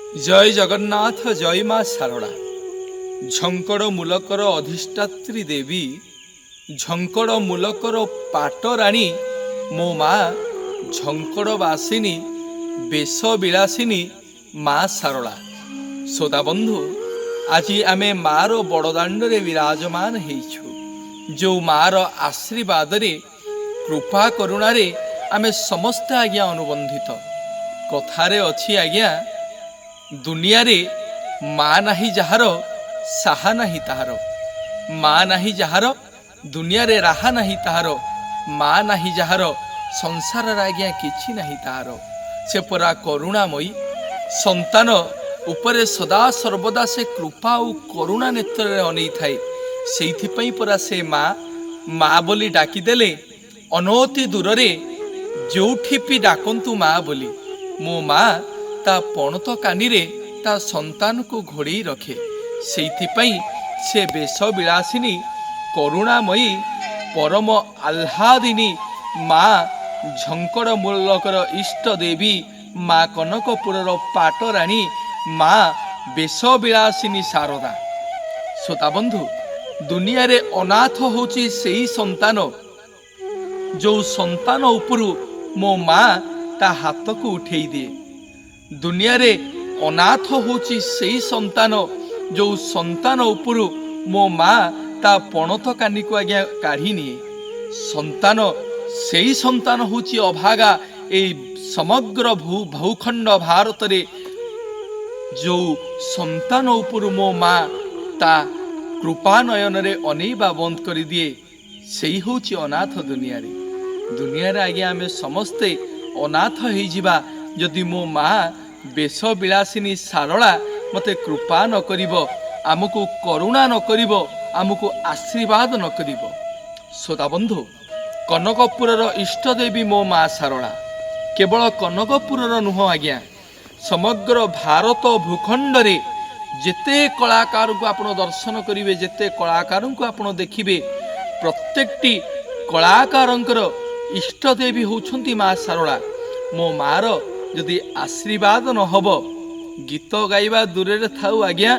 जय जगन्नाथ जय माँ शारदा। झंकड़ मूलकर अधिष्ठात्री देवी, झंकड़ मूलकर पाटराणी मो माँ, झंकड़वासिनी बेश विलासिनी माँ शारदा। श्रोता बंधु, आज आमे मार बड़दाण्डे विराजमान होइछु। जो मार आशीर्वाद कृपा करुणार आमे समस्त आज्ञा अनुबंधित। कथारे अछि आज्ञा, दुनिया रे माँ नाही जहार साहा नाही ताहार। माँ नाही जहार दुनिया रे राहा नाही ताहार। माँ नाही जहार संसार आज्ञा किछि नाही ताहार। से परा करुणामयी, संतान उपरे सदा सर्वदा से कृपा और करुणा नेत्र अनै थाए। सेइथिपई परा से माँ माँ बोली डाकिदेले अनति दूर रे जोठी भी डाकंतु माँ बोली। मो माँ ता पणत कानी रे ता संतान को घोड़े रखे। सेइथिपई से बेश विलासिनी करुणामयी परम आह्लादिनी माँ, झंकड़ मूलकर इष्ट देवी माँ, कनकपुरर पाटराणी माँ, बेश विलासिनी शारदा। श्रोता बंधु, दुनिया रे अनाथ होची सेई संतान, जो संतान उपरु मो माँ ता हाथ को उठेई दिए। दुनिया रे अनाथ होची सेई संतान, जो संतान उपरु मो माँ ता पणत कानी को आज्ञा काढ़ी निए। संतान सेई संतान होची अभागा ए समग्र भूखंड भारत रे। जो संतान उपरु मो माँ ता कृपा नयन रे अनेबा बंद कर दिए, सेई होची अनाथ दुनिया रे। दुनिया रे आज्ञा आमे समस्ते अनाथ हो जिबा जदि मो माँ बेश विलासिनी शारदा मते कृपा न करिबो, आमको करुणा न करिबो, आमको आशीर्वाद न करिबो। श्रोता बंधु, कनकपुरर इष्ट देवी मो माँ शारदा केवल कनकपुरर नुह आज्ञा, समग्र भारत भूखंड रे जेते कलाकार को आपण दर्शन करिवे, जेते कलाकार को आपण देखिबे, प्रत्येकटी कलाकारंकर इष्ट देवी होउछंती माँ शारदा। मो मार यदि आशीर्वाद न हब, गीत गाइबा दूर रे थाउ आज्ञा,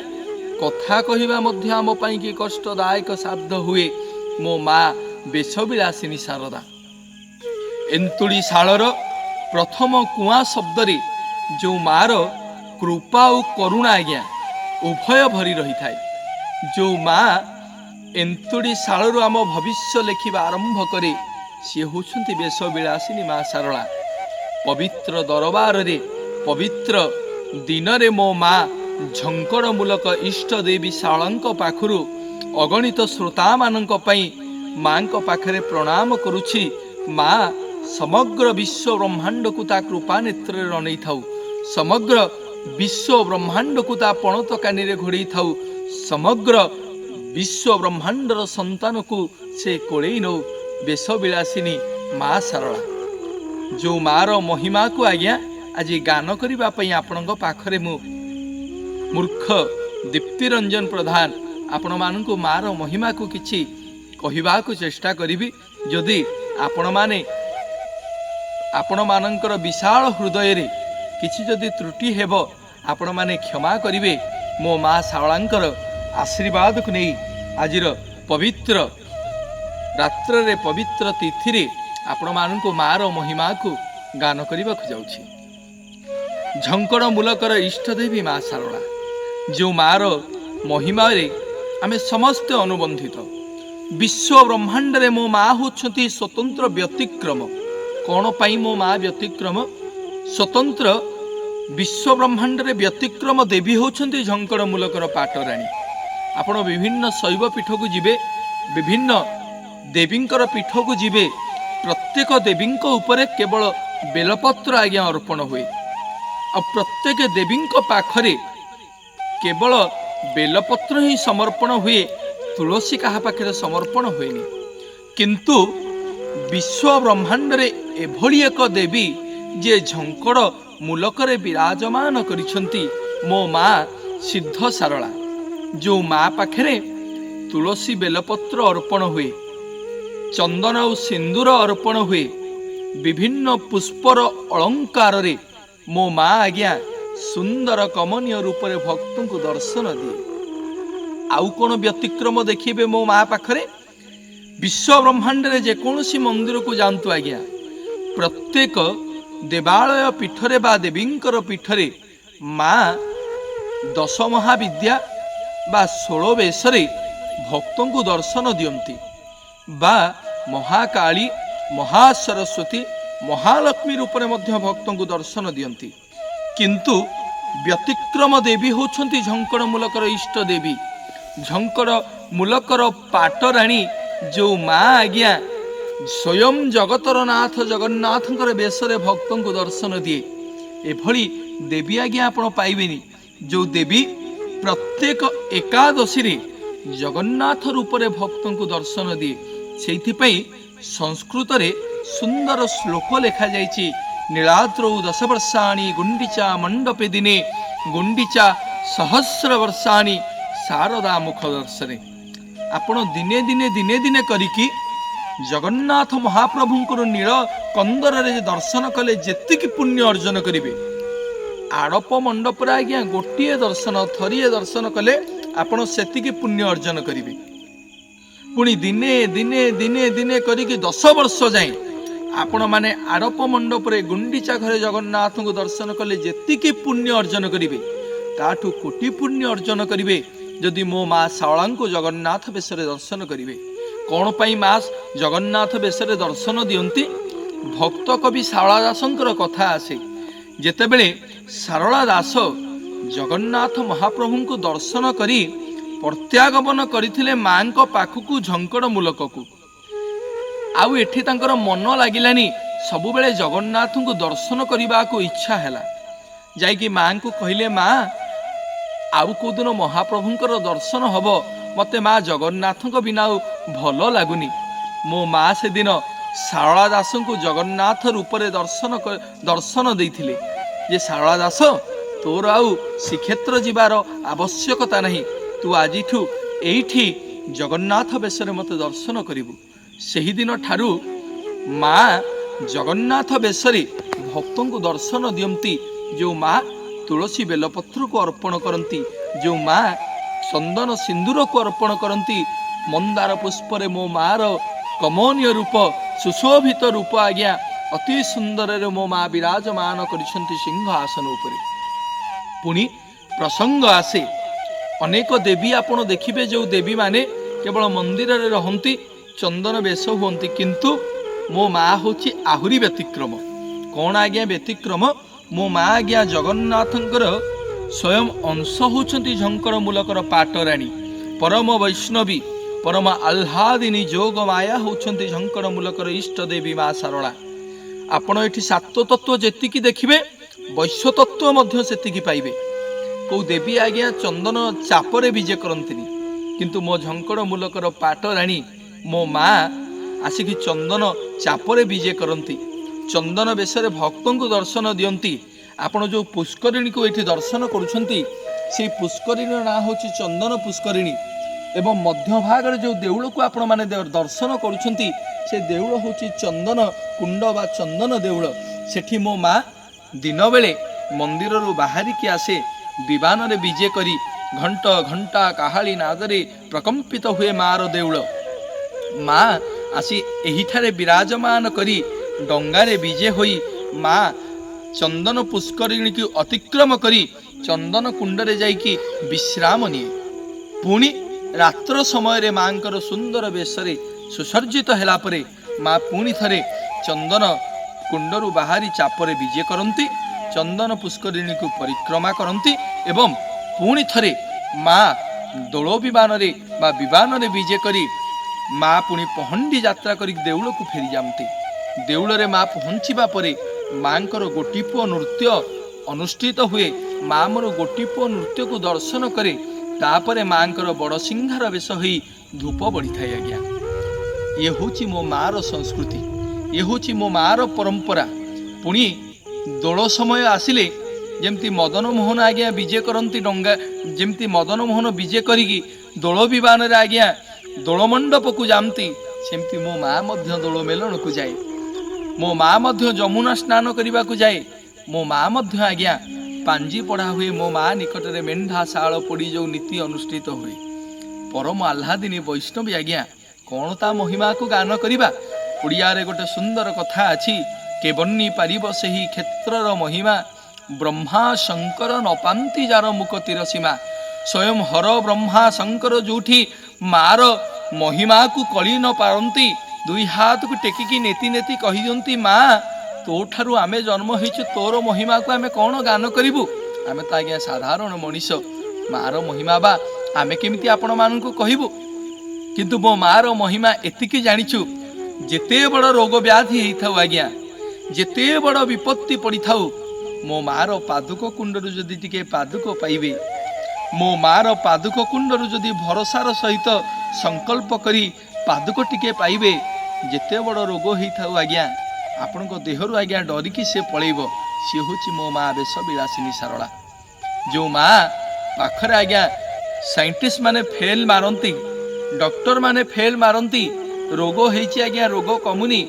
कथा कहिबा मध्य आम पई कि कष्टदायक साध्य हुए। मो माँ बेश विलासिनी शारदा। एंतुड़ी शालर प्रथम कुआ शब्द रे जो मार कृपा और करुणा आज्ञा उभय भरी रही थाए। जो माँ एंतुड़ी शालर आम भविष्य लेखिबा आरंभ करे, सी होउछंती बेश विलासिनी माँ शारदा। पवित्र दरबार रे पवित्र दिन रे मो माँ झंकड़ मूलक इष्ट देवी शारदांक पाखरु अगणित श्रोता मानंक पई माँ को पाखरे प्रणाम करुछि। माँ समग्र विश्व ब्रह्मांड को ता कृपा नेत्र अनै थाउ। समग्र विश्व ब्रह्मांड को ता पणत कानी रे घोड़े थाउ। समग्र विश्व ब्रह्मांडर संतान को से कोड़े नौ। बेश विलासिनी माँ शारदा। जो मार महिमा को आज्ञा आज गान करिबा पई आपणक पाखरे मु मूर्ख दीप्ति रंजन प्रधान आपण मानकु मार महिमा को किछि कहिबा को चेष्टा करिबी। जदि आपण माने आपण मानकर विशाल हृदय रे किछि जदि त्रुटि हेबो, आपण माने क्षमा करिवे। मो माँ शारदांकर आशीर्वाद को नहीं आजिर पवित्र रात्र रे पवित्र तिथि रे आपण मानकु मार महिमा को गान करिबा जाउछि। झंकड़ मूलकर इष्ट देवी माँ शारदा। जो मार महिमा रे आमे समस्त अनुबंधित। विश्व ब्रह्मांड रे मो माँ होछंती स्वतंत्र व्यतिक्रम। कौन पाई मो माँ व्यतिक्रम? स्वतंत्र विश्व ब्रह्मांड रे व्यतिक्रम देवी होछंती झंकड़ मूलकर पाटराणी। आपण विभिन्न शैव पीठ को जिबे, विभिन्न देवींकर पीठ को जिबे, प्रत्येक देवींक उपरे केवल बेलपत्र आज्ञा अर्पण हुए। और प्रत्येक देवींक पाखरे केवल बेलपत्र ही समर्पण हुए, तुलसी कहा पाखरे समर्पण हुएनी। किंतु विश्व ब्रह्मांड रे एभली एक देवी जे झंकड़ मूलकरे विराजमान करिछंती मो माँ सिद्ध शारदा। जो माँ पाखरे तुलसी बेलपत्र अर्पण हुए, चंदन और सिंदूर अर्पण हुए, विभिन्न पुष्पर अलंकार रे मो माँ आज्ञा ସୁନ୍ଦର କମନୀୟ ରୂପରେ ଭକ୍ତଙ୍କୁ ଦର୍ଶନ ଦିଏ। ଆଉ କ'ଣ ବ୍ୟତିକ୍ରମ ଦେଖିବେ ମୋ ମା ପାଖରେ? ବିଶ୍ୱ ବ୍ରହ୍ମାଣ୍ଡରେ ଯେକୌଣସି ମନ୍ଦିରକୁ ଯାଆନ୍ତୁ ଆଜ୍ଞା, ପ୍ରତ୍ୟେକ ଦେବାଳୟ ପୀଠରେ ବା ଦେବୀଙ୍କର ପୀଠରେ ମା ଦଶ ମହାବିଦ୍ୟା ବା 16 ବେଶରେ ଭକ୍ତଙ୍କୁ ଦର୍ଶନ ଦିଅନ୍ତି, ବା ମହାକାଳୀ, ମହାସରସ୍ୱତୀ, ମହାଲକ୍ଷ୍ମୀ ରୂପରେ ମଧ୍ୟ ଭକ୍ତଙ୍କୁ ଦର୍ଶନ ଦିଅନ୍ତି। କିନ୍ତୁ ବ୍ୟତିକ୍ରମ ଦେବୀ ହେଉଛନ୍ତି ଝଙ୍କଡ଼ ମୂଲକର ଇଷ୍ଟ ଦେବୀ, ଝଙ୍କଡ଼ ମୂଲକର ପାଟରାଣୀ ଯେଉଁ ମା ଆଜ୍ଞା ସ୍ୱୟଂ ଜଗତର ନାଥ ଜଗନ୍ନାଥଙ୍କର ବେଶରେ ଭକ୍ତଙ୍କୁ ଦର୍ଶନ ଦିଏ। ଏଭଳି ଦେବୀ ଆଜ୍ଞା ଆପଣ ପାଇବେନି, ଯେଉଁ ଦେବୀ ପ୍ରତ୍ୟେକ ଏକାଦଶୀରେ ଜଗନ୍ନାଥ ରୂପରେ ଭକ୍ତଙ୍କୁ ଦର୍ଶନ ଦିଏ। ସେଇଥିପାଇଁ ସଂସ୍କୃତରେ ସୁନ୍ଦର ଶ୍ଲୋକ ଲେଖାଯାଇଛି, ନୀଳାଦ୍ରୌ ଦଶ ବର୍ଷାଣି ଗୁଣ୍ଡିଚା ମଣ୍ଡପେ ଦିନେ ଗୁଣ୍ଡିଚା ସହସ୍ର ବର୍ଷାଣି ଶାରଦା ମୁଖ ଦର୍ଶନେ। ଆପଣ ଦିନେ ଦିନେ ଦିନେ ଦିନେ କରିକି ଜଗନ୍ନାଥ ମହାପ୍ରଭୁଙ୍କର ନୀଳ କନ୍ଦରରେ ଦର୍ଶନ କଲେ ଯେତିକି ପୁଣ୍ୟ ଅର୍ଜନ କରିବେ, ଆଡ଼ପ ମଣ୍ଡପରେ ଆଜ୍ଞା ଗୋଟିଏ ଦର୍ଶନ, ଥରିଏ ଦର୍ଶନ କଲେ ଆପଣ ସେତିକି ପୁଣ୍ୟ ଅର୍ଜନ କରିବେ। ପୁଣି ଦିନେ ଦିନେ ଦିନେ ଦିନେ କରିକି 10 ବର୍ଷ ଯାଏଁ ଆପଣମାନେ ଆଡ଼ପ ମଣ୍ଡପରେ ଗୁଣ୍ଡିଚା ଘରେ ଜଗନ୍ନାଥଙ୍କୁ ଦର୍ଶନ କଲେ ଯେତିକି ପୁଣ୍ୟ ଅର୍ଜନ କରିବେ, ତାଠୁ କୋଟି ପୁଣ୍ୟ ଅର୍ଜନ କରିବେ ଯଦି ମୋ ମା ଶାରଳାଙ୍କୁ ଜଗନ୍ନାଥ ବେଶରେ ଦର୍ଶନ କରିବେ। କ'ଣ ପାଇଁ ମା ଜଗନ୍ନାଥ ବେଶରେ ଦର୍ଶନ ଦିଅନ୍ତି? ଭକ୍ତ କବି ଶାରଳା ଦାସଙ୍କର କଥା ଆସେ, ଯେତେବେଳେ ଶାରଳା ଦାସ ଜଗନ୍ନାଥ ମହାପ୍ରଭୁଙ୍କୁ ଦର୍ଶନ କରି ପ୍ରତ୍ୟାଗମନ କରିଥିଲେ ମାଙ୍କ ପାଖକୁ ଝଙ୍କଡ଼ ମୂଲକକୁ, ଆଉ ଏଠି ତାଙ୍କର ମନ ଲାଗିଲାନି, ସବୁବେଳେ ଜଗନ୍ନାଥଙ୍କୁ ଦର୍ଶନ କରିବାକୁ ଇଚ୍ଛା ହେଲା। ଯାଇକି ମାଙ୍କୁ କହିଲେ, ମା ଆଉ କେଉଁଦିନ ମହାପ୍ରଭୁଙ୍କର ଦର୍ଶନ ହବ, ମୋତେ ମା ଜଗନ୍ନାଥଙ୍କ ବିନା ଆଉ ଭଲ ଲାଗୁନି। ମୋ ମା ସେଦିନ ଶାରଳା ଦାସଙ୍କୁ ଜଗନ୍ନାଥ ରୂପରେ ଦର୍ଶନ ଦେଇଥିଲେ ଯେ, ଶାରଳା ଦାସ ତୋର ଆଉ ଶ୍ରୀକ୍ଷେତ୍ର ଯିବାର ଆବଶ୍ୟକତା ନାହିଁ, ତୁ ଆଜିଠୁ ଏଇଠି ଜଗନ୍ନାଥ ବେଶରେ ମୋତେ ଦର୍ଶନ କରିବୁ। ସେହିଦିନ ଠାରୁ ମା ଜଗନ୍ନାଥ ବେଶରେ ଭକ୍ତଙ୍କୁ ଦର୍ଶନ ଦିଅନ୍ତି। ଯେଉଁ ମା ତୁଳସୀ ବେଲପତ୍ରକୁ ଅର୍ପଣ କରନ୍ତି, ଯେଉଁ ମା ଚନ୍ଦନ ସିନ୍ଦୁରକୁ ଅର୍ପଣ କରନ୍ତି, ମନ୍ଦାର ପୁଷ୍ପରେ ମୋ ମାର କମନୀୟ ରୂପ, ସୁଶୋଭିତ ରୂପ ଆଜ୍ଞା ଅତି ସୁନ୍ଦରରେ ମୋ ମା ବିରାଜମାନ କରିଛନ୍ତି ସିଂହ ଆସନ ଉପରେ। ପୁଣି ପ୍ରସଙ୍ଗ ଆସେ, ଅନେକ ଦେବୀ ଆପଣ ଦେଖିବେ, ଯେଉଁ ଦେବୀମାନେ କେବଳ ମନ୍ଦିରରେ ରହନ୍ତି, ଚନ୍ଦନ ବେଶ ହୁଅନ୍ତି, କିନ୍ତୁ ମୋ ମା ହେଉଛି ଆହୁରି ବ୍ୟତିକ୍ରମ। କ'ଣ ଆଜ୍ଞା ବ୍ୟତିକ୍ରମ? ମୋ ମା ଆଜ୍ଞା ଜଗନ୍ନାଥଙ୍କର ସ୍ୱୟଂ ଅଂଶ ହେଉଛନ୍ତି ଝଙ୍କଡ଼ ମୂଲକର ପାଟରାଣୀ, ପରମ ବୈଷ୍ଣବୀ, ପରମ ଆହ୍ଲାଦିନୀ ଯୋଗ ମାୟା ହେଉଛନ୍ତି ଝଙ୍କଡ଼ ମୂଲକର ଇଷ୍ଟ ଦେବୀ ମା ଶାରଳା। ଆପଣ ଏଠି ସାତ ତତ୍ତ୍ୱ ଯେତିକି ଦେଖିବେ, ବୈଶ୍ୟ ତତ୍ତ୍ୱ ମଧ୍ୟ ସେତିକି ପାଇବେ। କେଉଁ ଦେବୀ ଆଜ୍ଞା ଚନ୍ଦନ ଚାପରେ ବିଜେ କରନ୍ତିନି, କିନ୍ତୁ ମୋ ଝଙ୍କଡ଼ ମୂଲକର ପାଟରାଣୀ ମୋ ମା ଆସିକି ଚନ୍ଦନ ଚାପରେ ବିଜେ କରନ୍ତି, ଚନ୍ଦନ ବେଶରେ ଭକ୍ତଙ୍କୁ ଦର୍ଶନ ଦିଅନ୍ତି। ଆପଣ ଯେଉଁ ପୁଷ୍କରିଣୀକୁ ଏଠି ଦର୍ଶନ କରୁଛନ୍ତି, ସେଇ ପୁଷ୍କରିଣୀର ନାଁ ହେଉଛି ଚନ୍ଦନ ପୁଷ୍କରିଣୀ, ଏବଂ ମଧ୍ୟଭାଗରେ ଯେଉଁ ଦେଉଳକୁ ଆପଣମାନେ ଦର୍ଶନ କରୁଛନ୍ତି, ସେ ଦେଉଳ ହେଉଛି ଚନ୍ଦନ କୁଣ୍ଡ ବା ଚନ୍ଦନ ଦେଉଳ। ସେଠି ମୋ ମା ଦିନବେଳେ ମନ୍ଦିରରୁ ବାହାରିକି ଆସେ, ବିମାନରେ ବିଜେ କରି ଘଣ୍ଟ ଘଣ୍ଟା କାହାଳି ନାଦରେ ପ୍ରକମ୍ପିତ ହୁଏ ମାର ଦେଉଳ। ମା ଆସି ଏହିଠାରେ ବିରାଜମାନ କରି ଡଙ୍ଗାରେ ବିଜେ ହୋଇ ମା ଚନ୍ଦନ ପୁଷ୍କରିଣୀକୁ ଅତିକ୍ରମ କରି ଚନ୍ଦନ କୁଣ୍ଡରେ ଯାଇକି ବିଶ୍ରାମ ନିଏ। ପୁଣି ରାତ୍ର ସମୟରେ ମାଙ୍କର ସୁନ୍ଦର ବେଶରେ ସୁସଜ୍ଜିତ ହେଲା ପରେ ମା ପୁଣି ଥରେ ଚନ୍ଦନ କୁଣ୍ଡରୁ ବାହାରି ଚାପରେ ବିଜେ କରନ୍ତି, ଚନ୍ଦନ ପୁଷ୍କରିଣୀକୁ ପରିକ୍ରମା କରନ୍ତି, ଏବଂ ପୁଣି ଥରେ ମା ଦୋଳ ବିମାନରେ ବା ବିମାନରେ ବିଜେ କରି ମା ପୁଣି ପହଣ୍ଡି ଯାତ୍ରା କରି ଦେଉଳକୁ ଫେରିଯାଆନ୍ତି। ଦେଉଳରେ ମା ପହଞ୍ଚିବା ପରେ ମାଙ୍କର ଗୋଟିପୁଅ ନୃତ୍ୟ ଅନୁଷ୍ଠିତ ହୁଏ। ମା ମୋର ଗୋଟିପୁଅ ନୃତ୍ୟକୁ ଦର୍ଶନ କରେ, ତାପରେ ମାଙ୍କର ବଡ଼ ସିଂହାର ବେଶ ହୋଇ ଧୂପ ବଢ଼ିଥାଏ। ଆଜ୍ଞା, ଇଏ ହେଉଛି ମୋ ମାର ସଂସ୍କୃତି, ଇଏ ହେଉଛି ମୋ ମାର ପରମ୍ପରା। ପୁଣି ଦୋଳ ସମୟ ଆସିଲେ ଯେମିତି ମଦନ ମୋହନ ଆଜ୍ଞା ବିଜେ କରନ୍ତି ଡଙ୍ଗା, ଯେମିତି ମଦନ ମୋହନ ବିଜେ କରିକି ଦୋଳ ବିମାନରେ ଆଜ୍ଞା ଦୋଳ ମଣ୍ଡପକୁ ଯାଆନ୍ତି, ସେମିତି ମୋ ମା ମଧ୍ୟ ଦୋଳ ମେଲଣକୁ ଯାଏ। ମୋ ମା ମଧ୍ୟ ଯମୁନା ସ୍ନାନ କରିବାକୁ ଯାଏ। ମୋ ମା ମଧ୍ୟ ଆଜ୍ଞା पांजी पढ़ा हुए मो माँ निकट में मेढ़ा शाल पड़ी जो नीति अनुष्ठित हुए परम आह्लादिनी वैष्णवी आज्ञा कौन ता महिमा को गान करवा ओडिया रे गोटे सुंदर कथा अच्छी के बन्नी पारिब सही क्षेत्रर महिमा ब्रह्मा शंकर न पांति जार मुख तिर सीमा स्वयं हर ब्रह्मा शंकर जोठी मार महिमा को कली न पारती दुई हाथ को टेकिकी नेति नेति कही दियंती माँ तो ठारू आमे जन्म होइछु तोर महिमा को आमे कौन गान करिबु आमे तो आज्ञा साधारण मनीष मार महिमा बा आमे केमिति आपण मानकु कहिबु किंतु मो मार महिमा एतिकी जानिछु जेते बड़ रोग व्याधि हेइथाउ आज्ञा जेते बड़ विपत्ति पड़ी थाउ मो मार पादुक कुंडरू जदि टिके पादुक पाइबे मो मार पादुक कुंडरू जदि भरोसार सहित संकल्प करी पादुक टिके पाइबे जेते बड़ रोग हेइथाउ आज्ञा आपणको देहरु आज्ञा डरिकी से पळेइबो सी होची मो माँ बेश विलासिनी सारला जो माँ पाखरे आज्ञा साइंटिस्ट माने फेल मारंती डॉक्टर माने फेल मारंती रोग हेइची आज्ञा रोग कमुनी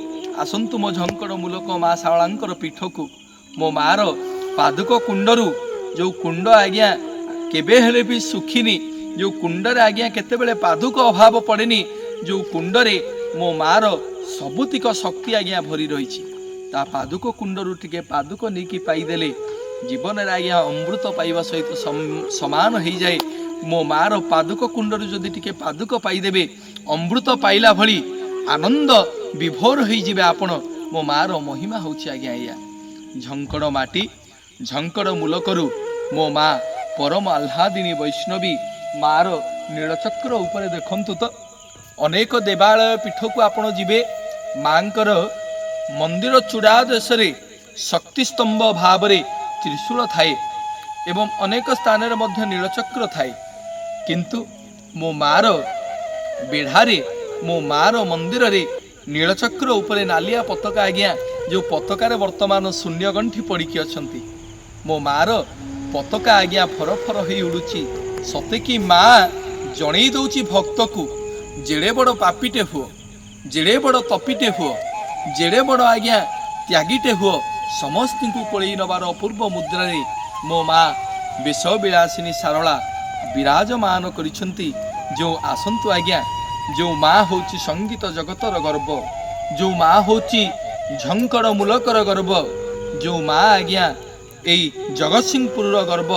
आसंतु मो झंकड़ मूलक माँ शारलांकर पीठ को मो मार पादुक कुंडरू जो कुंड आज्ञा केबे हेले भी सुखिनी जो कुंडरे आज्ञा केतेबेले पादुक अभाव पड़ेनी जो कुंडरे मो मार सबुतिक शक्ति आज्ञा भरी रही ता पादुक कुंडरू टिके पादुक नहीं पाईदेले जीवन रे आज्ञा अमृत पाइबा सहित समान हो जाए मो मार पादुक कुंडरू जदि टिके पादुक पाईदेबे अमृत पाइला भली आनंद विभोर हो जिबे आपण मो मार महिमा होछि आज्ञा या झंकड़ माटी झंकड़ मूलकरू मो माँ परम आह्लादिनी वैष्णवी मार नीलचक्र उपरे देखंतु तो अनेक देवालय पीठ को आपण जिबे मांकर मंदिर चूड़ा देश शक्ति स्तंभ भाव त्रिशूल थाए एवं अनेक स्थान रे नीलचक्र थाए किंतु मो मार बेढ़ारे मो मार मंदिर रे नीलचक्र उपरे नालिया पताका आज्ञा जो पताकार वर्तमान शून्य गंठी पड़िकी अछंती मो मार पताका आज्ञा फर फर हो उड़ुची सते कि माँ जणई दउची भक्त को जेड़े बड़ पापीटे हुओ जेड़े बड़ तपीटे हुओ जेड़े बड़ आज्ञा त्यागीटे हुओ समस्त को कोलई नबार अपूर्व मुद्रा रे मो माँ बेश विलासिनी सारला विराजमान करिसंती जो आसंतु आज्ञा जो माँ होची संगीत जगतर गर्व जो माँ होची झंकड़ मूलकर गर्व जो माँ आज्ञा एई जगतसिंहपुर गर्व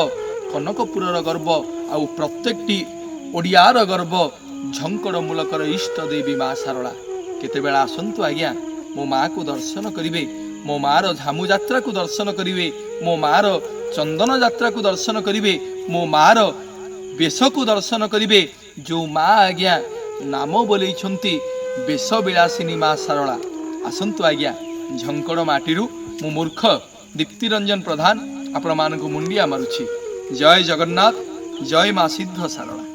कनकपुर गर्व आउ प्रत्येकटी ओडियार गर्व झंकड़ मूलकर इष्ट देवी माँ सारला केतेबेला आसंतु आज्ञा मो माँ को दर्शन करिवे मो मार झामु यात्रा को दर्शन करिवे मो मार चंदन यात्रा को दर्शन करिवे मो मार बेश को दर्शन करिवे जो माँ आज्ञा नाम बोलेइछंती बेश विलासिनी माँ सारला आसंतु आज्ञा झंकड़ माटीरू मु मूर्ख दीप्ति रंजन प्रधान आपण मानकु मुंडिया मारुछि जय जगन्नाथ जय माँ सिद्ध सारला।